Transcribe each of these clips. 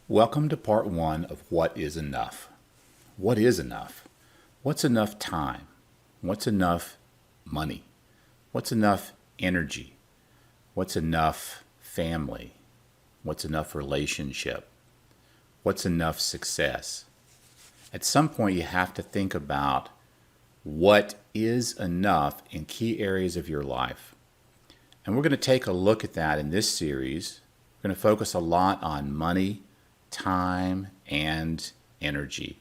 Welcome to part one of What is Enough? What is enough? What's enough time? What's enough money? What's enough energy? What's enough family? What's enough relationship? What's enough success? At some point, you have to think about what is enough in key areas of your life. And we're going to take a look at that in this series. We're going to focus a lot on money, time, and energy.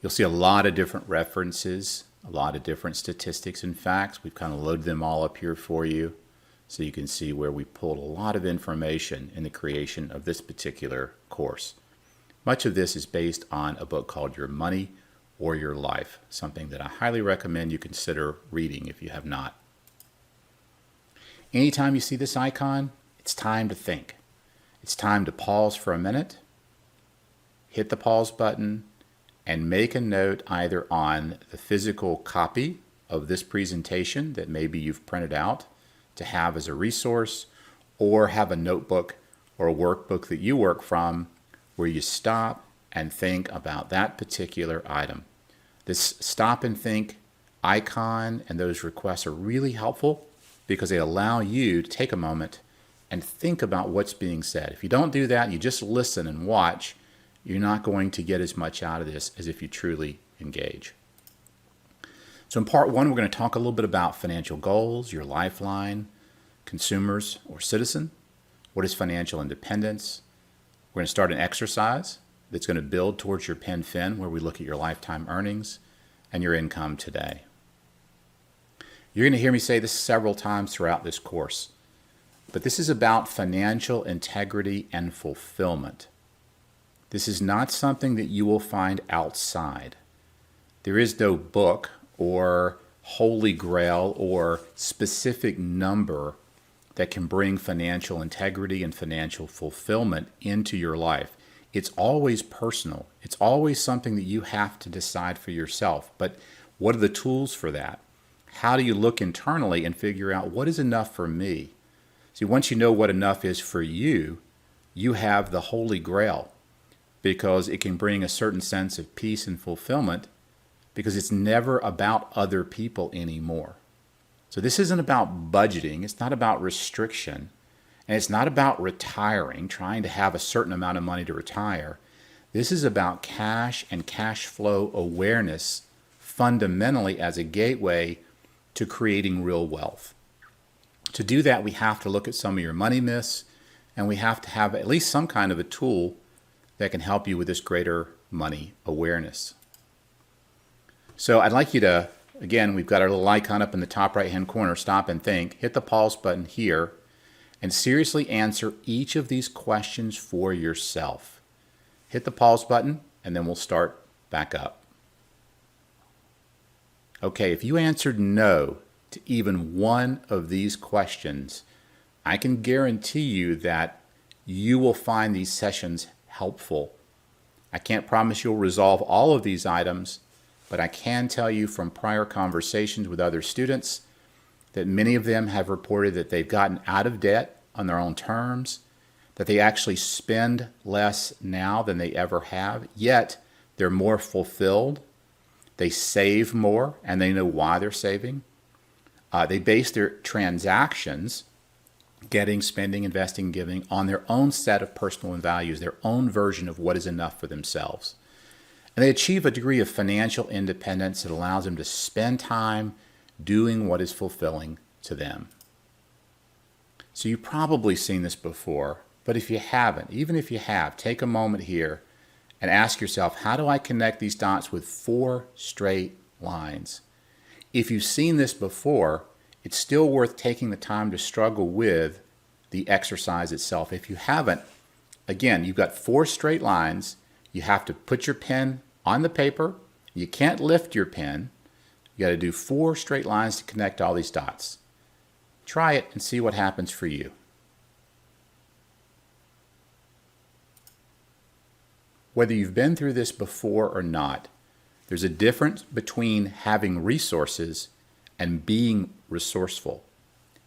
You'll see a lot of different references, a lot of different statistics and facts. We've kind of loaded them all up here for you so you can see where we pulled a lot of information in the creation of this particular course. Much of this is based on a book called Your Money or Your Life, something that I highly recommend you consider reading if you have not. Anytime you see this icon, it's time to think. It's time to pause for a minute, hit the pause button, and make a note either on the physical copy of this presentation that maybe you've printed out to have as a resource, or have a notebook or a workbook that you work from where you stop and think about that particular item. This stop and think icon and those requests are really helpful because they allow you to take a moment and think about what's being said. If you don't do that, you just listen and watch, you're not going to get as much out of this as if you truly engage. So in part one, we're going to talk a little bit about financial goals, your lifeline, consumers or citizen. What is financial independence? We're going to start an exercise that's going to build towards your PenFin, where we look at your lifetime earnings and your income today. You're going to hear me say this several times throughout this course. But this is about financial integrity and fulfillment. This is not something that you will find outside. There is no book or holy grail or specific number that can bring financial integrity and financial fulfillment into your life. It's always personal. It's always something that you have to decide for yourself. But what are the tools for that? How do you look internally and figure out what is enough for me? See, once you know what enough is for you, you have the holy grail, because it can bring a certain sense of peace and fulfillment because it's never about other people anymore. So this isn't about budgeting. It's not about restriction. And it's not about retiring, trying to have a certain amount of money to retire. This is about cash and cash flow awareness fundamentally as a gateway to creating real wealth. To do that, we have to look at some of your money myths, and we have to have at least some kind of a tool that can help you with this greater money awareness. So I'd like you to, again, we've got our little icon up in the top right-hand corner, stop and think, hit the pause button here, and seriously answer each of these questions for yourself. Hit the pause button, and then we'll start back up. Okay, if you answered no to even one of these questions, I can guarantee you that you will find these sessions helpful. I can't promise you'll resolve all of these items, but I can tell you from prior conversations with other students that many of them have reported that they've gotten out of debt on their own terms, that they actually spend less now than they ever have, yet they're more fulfilled, they save more, and they know why they're saving. They base their transactions, getting, spending, investing, giving, on their own set of personal values, their own version of what is enough for themselves. And they achieve a degree of financial independence that allows them to spend time doing what is fulfilling to them. So you've probably seen this before, but if you haven't, even if you have, take a moment here and ask yourself, how do I connect these dots with 4 straight lines? If you've seen this before, it's still worth taking the time to struggle with the exercise itself. If you haven't, again, you've got 4 straight lines. You have to put your pen on the paper. You can't lift your pen. You got to do 4 straight lines to connect all these dots. Try it and see what happens for you. Whether you've been through this before or not, there's a difference between having resources and being resourceful.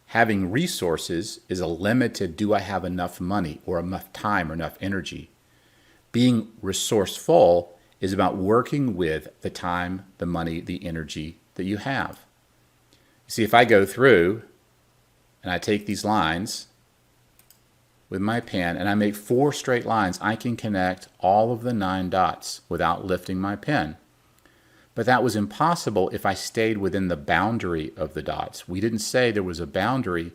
Having resources is a limited, do I have enough money or enough time or enough energy? Being resourceful is about working with the time, the money, the energy that you have. See, if I go through and I take these lines with my pen and I make 4 straight lines, I can connect all of the 9 dots without lifting my pen. But that was impossible if I stayed within the boundary of the dots. We didn't say there was a boundary,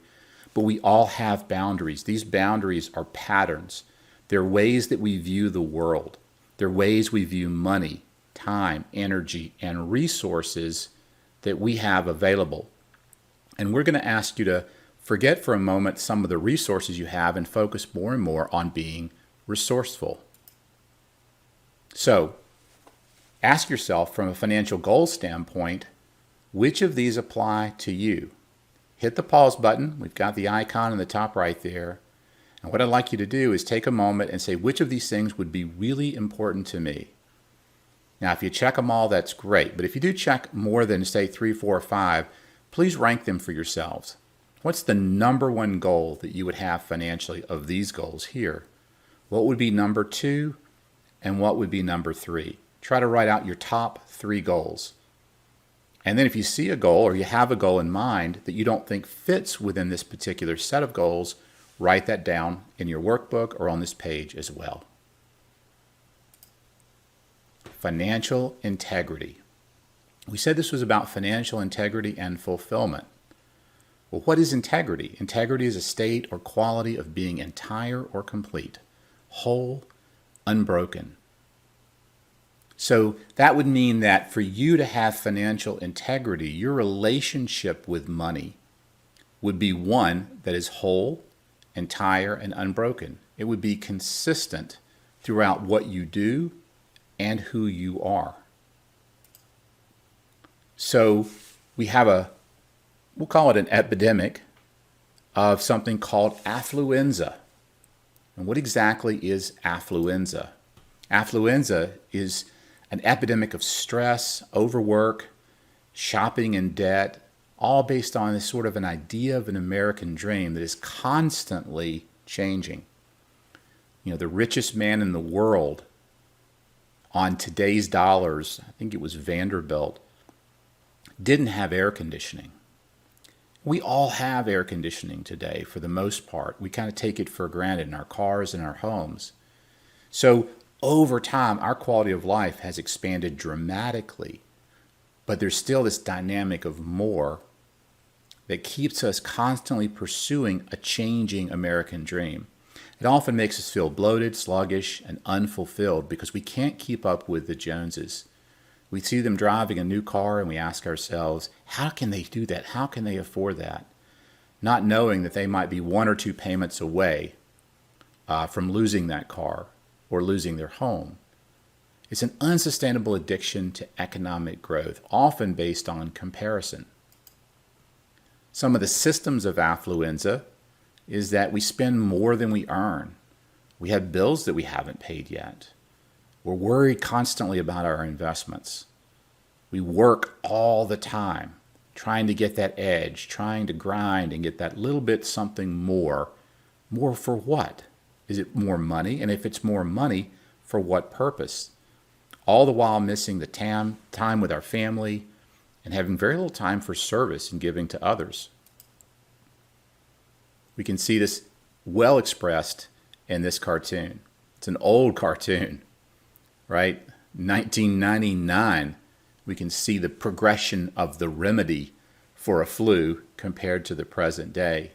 but we all have boundaries. These boundaries are patterns. They're ways that we view the world. They're ways we view money, time, energy, and resources that we have available. And we're going to ask you to forget for a moment some of the resources you have and focus more and more on being resourceful. So, ask yourself from a financial goals standpoint, which of these apply to you? Hit the pause button. We've got the icon in the top right there. And what I'd like you to do is take a moment and say, which of these things would be really important to me? Now, if you check them all, that's great. But if you do check more than, say, 3, 4, or 5, please rank them for yourselves. What's the number one goal that you would have financially of these goals here? What would be number 2 and what would be number 3? Try to write out your top 3 goals. And then if you see a goal or you have a goal in mind that you don't think fits within this particular set of goals, write that down in your workbook or on this page as well. Financial integrity. We said this was about financial integrity and fulfillment. Well, what is integrity? Integrity is a state or quality of being entire or complete, whole, unbroken. So that would mean that for you to have financial integrity, your relationship with money would be one that is whole, entire, and unbroken. It would be consistent throughout what you do and who you are. So we have we'll call it an epidemic of something called affluenza. And what exactly is affluenza? Affluenza is an epidemic of stress, overwork, shopping and debt, all based on this sort of an idea of an American dream that is constantly changing. You know, the richest man in the world on today's dollars, I think it was Vanderbilt, didn't have air conditioning. We all have air conditioning today for the most part. We kind of take it for granted in our cars and our homes. So over time, our quality of life has expanded dramatically, but there's still this dynamic of more that keeps us constantly pursuing a changing American dream. It often makes us feel bloated, sluggish, and unfulfilled because we can't keep up with the Joneses. We see them driving a new car and we ask ourselves, how can they do that? How can they afford that? Not knowing that they might be 1 or 2 payments away from losing that car or losing their home. It's an unsustainable addiction to economic growth, often based on comparison. Some of the systems of affluenza is that we spend more than we earn. We have bills that we haven't paid yet. We're worried constantly about our investments. We work all the time, trying to get that edge, trying to grind and get that little bit something more. More for what? Is it more money? And if it's more money, for what purpose? All the while missing the time with our family and having very little time for service and giving to others. We can see this well expressed in this cartoon. It's an old cartoon, right? 1999, we can see the progression of the remedy for a flu compared to the present day.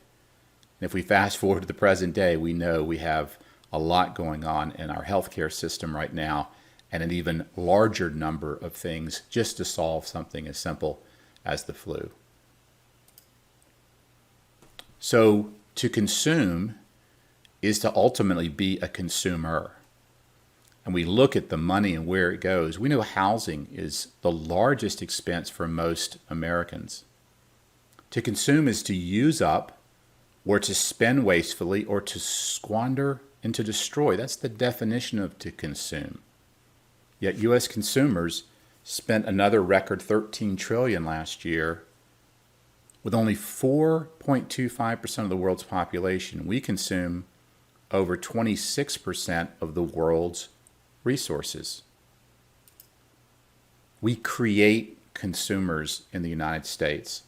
And if we fast forward to the present day, we know we have a lot going on in our healthcare system right now and an even larger number of things just to solve something as simple as the flu. So to consume is to ultimately be a consumer. And we look at the money and where it goes. We know housing is the largest expense for most Americans. To consume is to use up or to spend wastefully or to squander and to destroy. That's the definition of to consume. Yet U.S. consumers spent another record $13 trillion last year With only 4.25% of the world's population, we consume over 26% of the world's resources. We create consumers in the United States.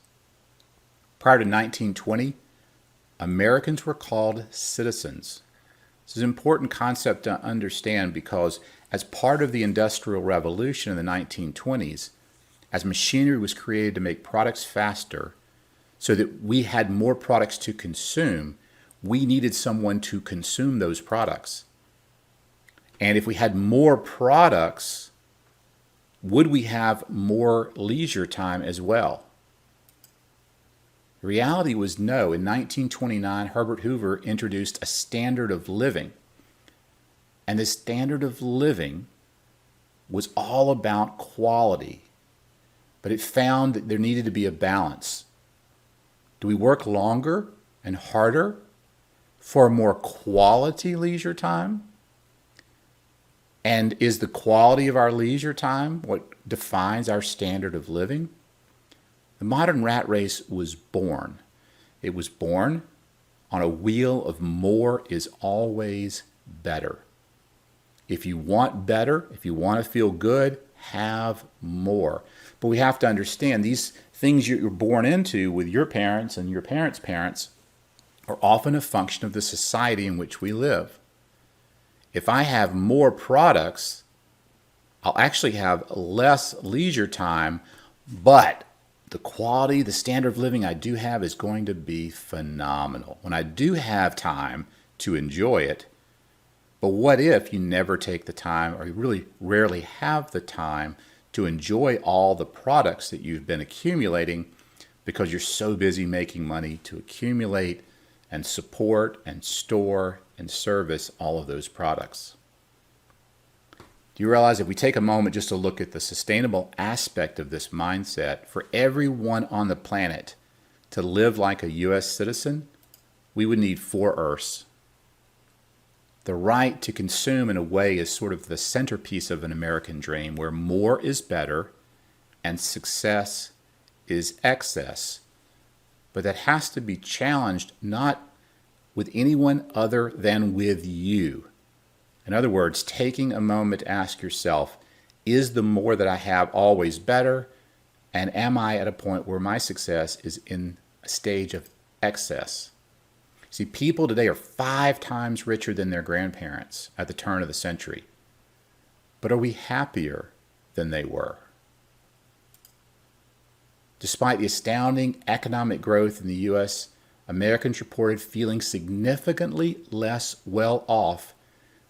Prior to 1920, Americans were called citizens. This is an important concept to understand because as part of the Industrial Revolution in the 1920s, as machinery was created to make products faster so that we had more products to consume, we needed someone to consume those products. And if we had more products, would we have more leisure time as well? The reality was no. In 1929, Herbert Hoover introduced a standard of living. And this standard of living was all about quality. But it found that there needed to be a balance. Do we work longer and harder for more quality leisure time? And is the quality of our leisure time what defines our standard of living? The modern rat race was born. It was born on a wheel of more is always better. If you want better, if you want to feel good, have more. But we have to understand these things you're born into with your parents and your parents' parents are often a function of the society in which we live. If I have more products, I'll actually have less leisure time, but the quality, the standard of living I do have is going to be phenomenal when I do have time to enjoy it. But what if you never take the time, or you really rarely have the time to enjoy all the products that you've been accumulating because you're so busy making money to accumulate and support and store and service all of those products? Do you realize if we take a moment just to look at the sustainable aspect of this mindset, for everyone on the planet to live like a U.S. citizen, we would need 4 Earths. The right to consume, in a way, is sort of the centerpiece of an American dream, where more is better and success is excess. But that has to be challenged not with anyone other than with you. In other words, taking a moment to ask yourself, is the more that I have always better? And am I at a point where my success is in a stage of excess? See, people today are 5 times richer than their grandparents at the turn of the century. But are we happier than they were? Despite the astounding economic growth in the U.S., Americans reported feeling significantly less well off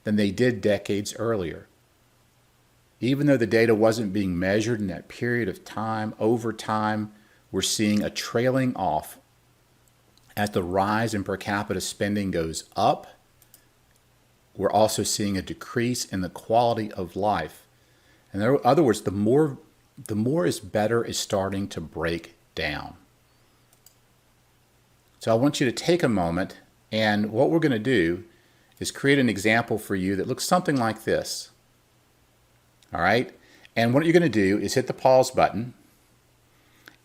than they did decades earlier. Even though the data wasn't being measured in that period of time, over time, we're seeing a trailing off. As the rise in per capita spending goes up, we're also seeing a decrease in the quality of life. In other words, the more is better is starting to break down. So I want you to take a moment, and what we're going to do is create an example for you that looks something like this. All right? And what you're going to do is hit the pause button,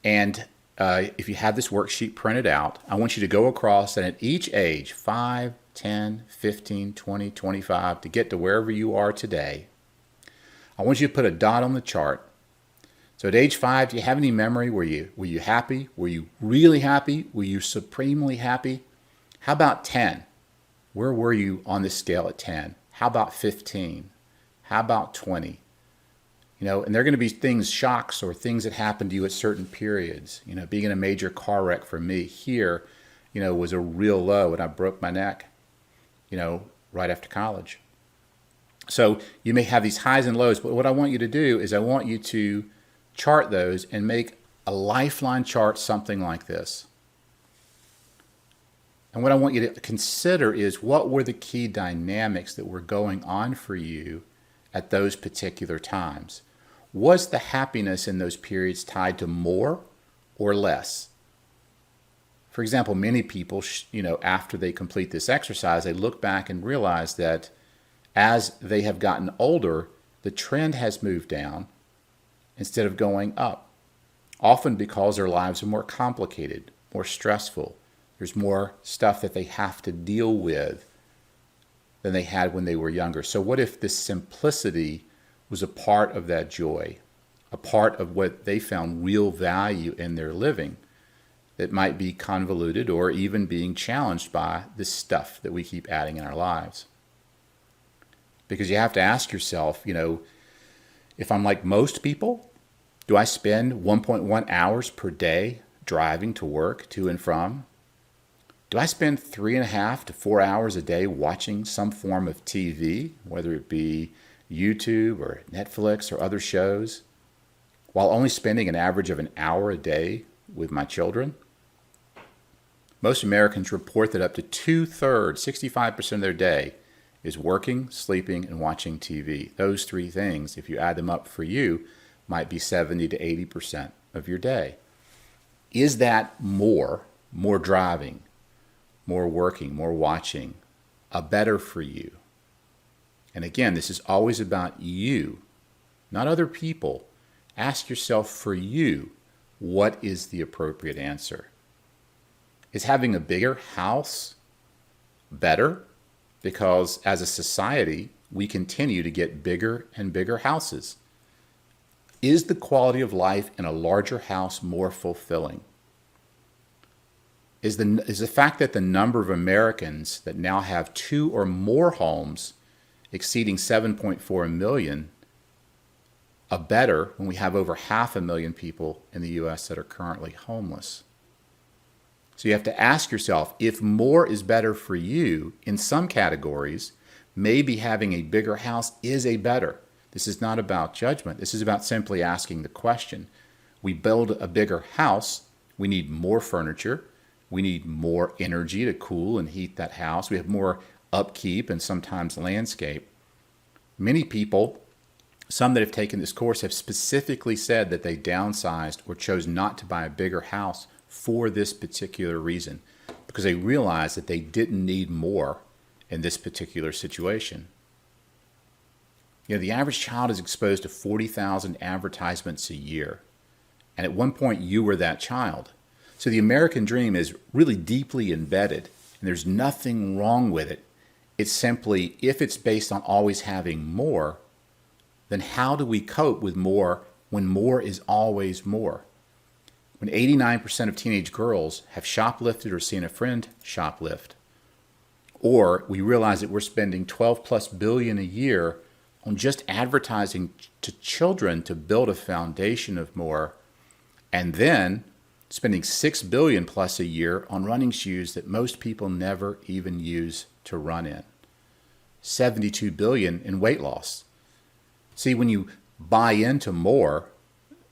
and if you have this worksheet printed out, I want you to go across, and at each age, 5, 10, 15, 20, 25, to get to wherever you are today, I want you to put a dot on the chart. So at age 5, do you have any memory? Were you happy? Were you really happy? Were you supremely happy? How about 10? Where were you on this scale at 10? How about 15? How about 20? And there are going to be things, shocks or things that happen to you at certain periods. Being in a major car wreck for me here, was a real low, and I broke my neck, right after college. So you may have these highs and lows, but what I want you to do is I want you to chart those and make a lifeline chart, something like this. And what I want you to consider is, what were the key dynamics that were going on for you at those particular times? Was the happiness in those periods tied to more or less? For example, many people, after they complete this exercise, they look back and realize that as they have gotten older, the trend has moved down instead of going up, often because their lives are more complicated, more stressful. There's more stuff that they have to deal with than they had when they were younger. So what if this simplicity was a part of that joy, a part of what they found real value in their living that might be convoluted or even being challenged by this stuff that we keep adding in our lives? Because you have to ask yourself, if I'm like most people, do I spend 1.1 hours per day driving to work, to and from? Do I spend 3.5 to 4 hours a day watching some form of TV, whether it be YouTube or Netflix or other shows, while only spending an average of an hour a day with my children? Most Americans report that up to 2/3, 65% of their day, is working, sleeping, and watching TV. Those three things, if you add them up for you, might be 70 to 80% of your day. Is that more driving, more working, more watching, better for you? And again, this is always about you, not other people. Ask yourself for you, what is the appropriate answer? Is having a bigger house better? Because as a society, we continue to get bigger and bigger houses. Is the quality of life in a larger house more fulfilling? Is the fact that the number of Americans that now have 2 or more homes exceeding 7.4 million better when we have over 500,000 people in the U.S. that are currently homeless? So you have to ask yourself, if more is better for you in some categories, maybe having a bigger house is a better. This is not about judgment. This is about simply asking the question. We build a bigger house, we need more furniture, we need more energy to cool and heat that house, we have more upkeep and sometimes landscape. Many people, some that have taken this course, have specifically said that they downsized or chose not to buy a bigger house for this particular reason, because they realized that they didn't need more in this particular situation. The average child is exposed to 40,000 advertisements a year. And at one point, you were that child. So the American dream is really deeply embedded, and there's nothing wrong with it. It's simply, if it's based on always having more, then how do we cope with more when more is always more? When 89% of teenage girls have shoplifted or seen a friend shoplift, or we realize that we're spending 12+ billion a year on just advertising to children to build a foundation of more, and then spending 6 billion plus a year on running shoes that most people never even use to run in. 72 billion in weight loss. See, when you buy into more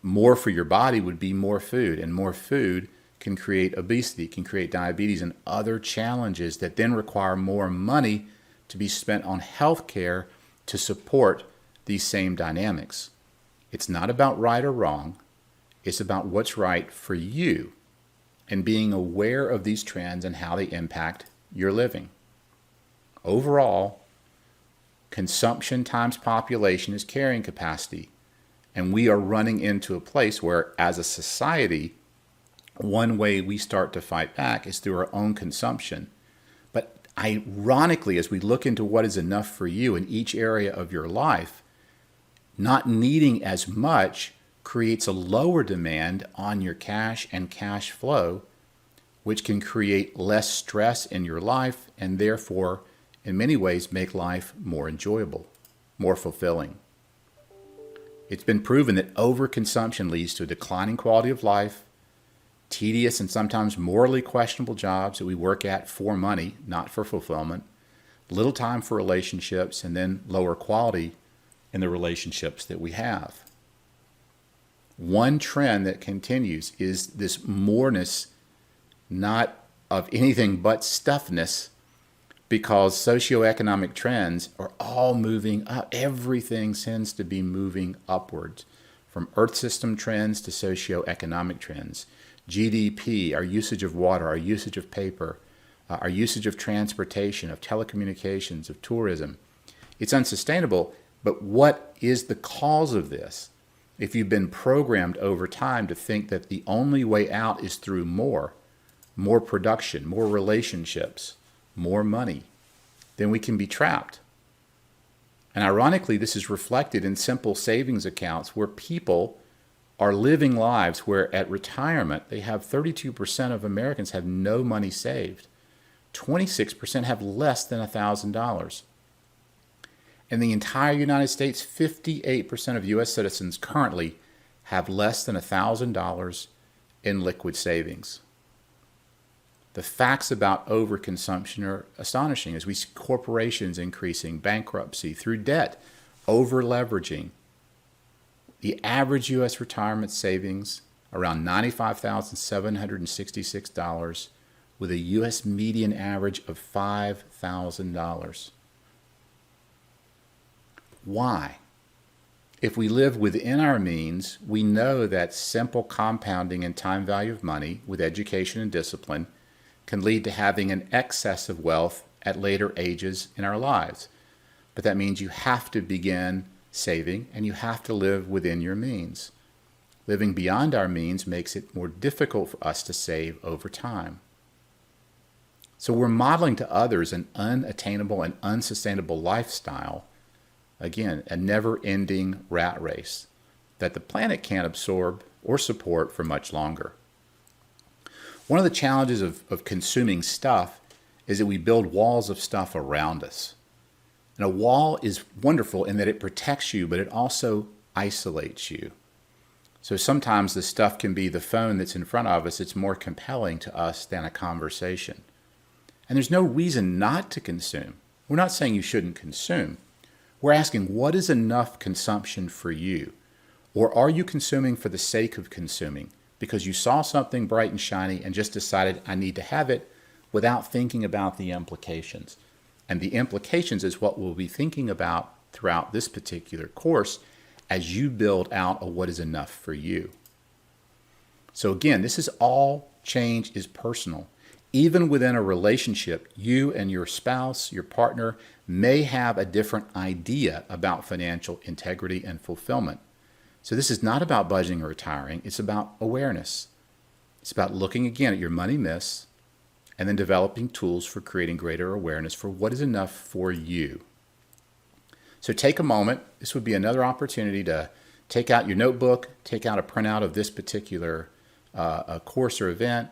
for your body would be more food, and more food can create obesity, can create diabetes and other challenges that then require more money to be spent on health care to support these same dynamics. It's not about right or wrong. It's about what's right for you and being aware of these trends and how they impact your living. Overall, consumption times population is carrying capacity. And we are running into a place where, as a society, one way we start to fight back is through our own consumption. But ironically, as we look into what is enough for you in each area of your life, not needing as much creates a lower demand on your cash and cash flow, which can create less stress in your life and therefore, in many ways, make life more enjoyable, more fulfilling. It's been proven that overconsumption leads to a declining quality of life, tedious and sometimes morally questionable jobs that we work at for money, not for fulfillment, little time for relationships, and then lower quality in the relationships that we have. One trend that continues is this moreness, not of anything but stuffness, because socioeconomic trends are all moving up. Everything seems to be moving upwards, from earth system trends to socioeconomic trends. GDP, our usage of water, our usage of paper, our usage of transportation, of telecommunications, of tourism. It's unsustainable, but what is the cause of this? If you've been programmed over time to think that the only way out is through more, more production, more relationships, more money, then we can be trapped. And ironically, this is reflected in simple savings accounts where people are living lives where at retirement, they have 32% of Americans have no money saved. 26% have less than $1,000. In the entire United States, 58% of U.S. citizens currently have less than $1,000 in liquid savings. The facts about overconsumption are astonishing as we see corporations increasing bankruptcy through debt, over-leveraging. The average U.S. retirement savings around $95,766 with a U.S. median average of $5,000. Why? If we live within our means, we know that simple compounding and time value of money with education and discipline can lead to having an excess of wealth at later ages in our lives. But that means you have to begin saving and you have to live within your means. Living beyond our means makes it more difficult for us to save over time. So we're modeling to others an unattainable and unsustainable lifestyle. Again, a never-ending rat race that the planet can't absorb or support for much longer. One of the challenges of consuming stuff is that we build walls of stuff around us. And a wall is wonderful in that it protects you, but it also isolates you. So sometimes the stuff can be the phone that's in front of us. It's more compelling to us than a conversation. And there's no reason not to consume. We're not saying you shouldn't consume. We're asking, what is enough consumption for you? Or are you consuming for the sake of consuming? Because you saw something bright and shiny and just decided, I need to have it, without thinking about the implications. And the implications is what we'll be thinking about throughout this particular course as you build out what is enough for you. So again, this is all change is personal. Even within a relationship, you and your spouse, your partner, may have a different idea about financial integrity and fulfillment. So this is not about budgeting or retiring. It's about awareness. It's about looking again at your money myths and then developing tools for creating greater awareness for what is enough for you. So take a moment. This would be another opportunity to take out your notebook, take out a printout of this particular course or event,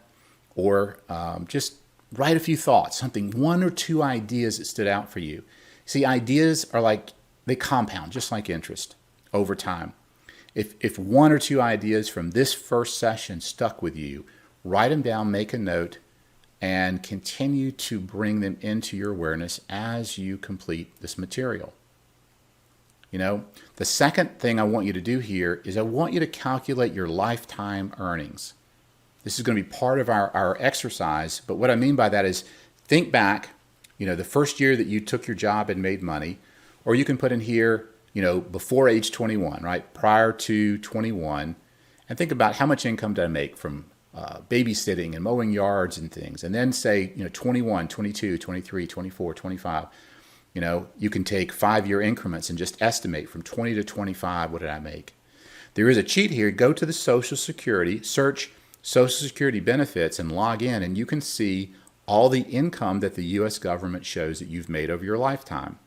or just write a few thoughts, something, one or two ideas that stood out for you. See, ideas are like, they compound just like interest over time. If one or two ideas from this first session stuck with you, write them down, make a note, and continue to bring them into your awareness as you complete this material. You know, the second thing I want you to do here is I want you to calculate your lifetime earnings. This is going to be part of our exercise, but what I mean by that is think back, the first year that you took your job and made money, or you can put in here, before age 21, right? Prior to 21, and think about how much income did I make from babysitting and mowing yards and things. And then say, 21, 22, 23, 24, 25. You can take 5-year increments and just estimate from 20 to 25, what did I make? There is a cheat here. Go to the Social Security, search Social Security benefits and log in, and you can see all the income that the U.S. government shows that you've made over your lifetime.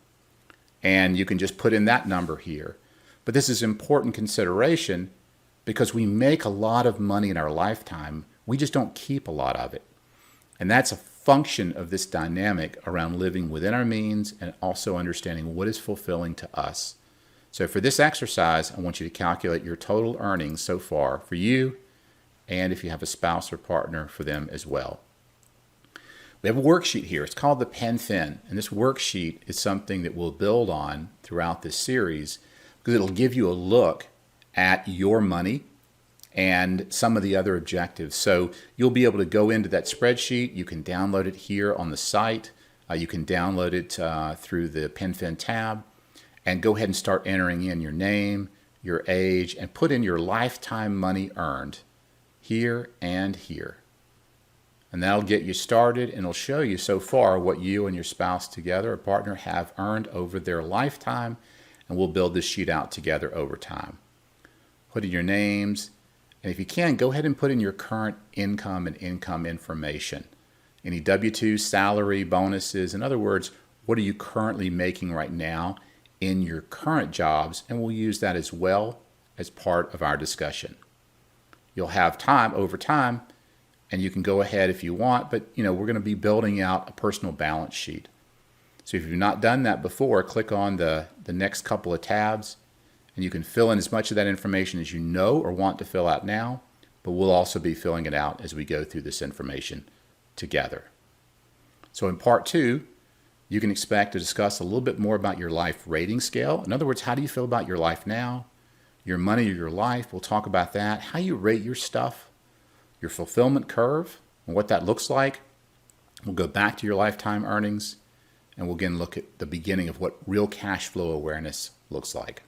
And you can just put in that number here. But this is important consideration because we make a lot of money in our lifetime. We just don't keep a lot of it. And that's a function of this dynamic around living within our means and also understanding what is fulfilling to us. So for this exercise, I want you to calculate your total earnings so far for you, and if you have a spouse or partner, for them as well. We have a worksheet here. It's called the Pen Thin, and this worksheet is something that we'll build on throughout this series because it'll give you a look at your money and some of the other objectives. So you'll be able to go into that spreadsheet. You can download it here on the site. You can download it through the Pen Thin tab and go ahead and start entering in your name, your age, and put in your lifetime money earned here and here. And that'll get you started, and it'll show you so far what you and your spouse together or partner have earned over their lifetime, and we'll build this sheet out together over time. Put in your names, And if you can, go ahead and put in your current income and income information. Any W-2 salary, bonuses. In other words, what are you currently making right now in your current jobs? And we'll use that as well as part of our discussion. You'll have time over time, and you can go ahead if you want, but we're going to be building out a personal balance sheet. So if you've not done that before, click on the next couple of tabs, and you can fill in as much of that information as you know or want to fill out now, but we'll also be filling it out as we go through this information together. So in part 2, you can expect to discuss a little bit more about your life rating scale. In other words, how do you feel about your life now, your money or your life? We'll talk about that, how you rate your stuff, your fulfillment curve, and what that looks like. We'll go back to your lifetime earnings, and we'll again look at the beginning of what real cash flow awareness looks like.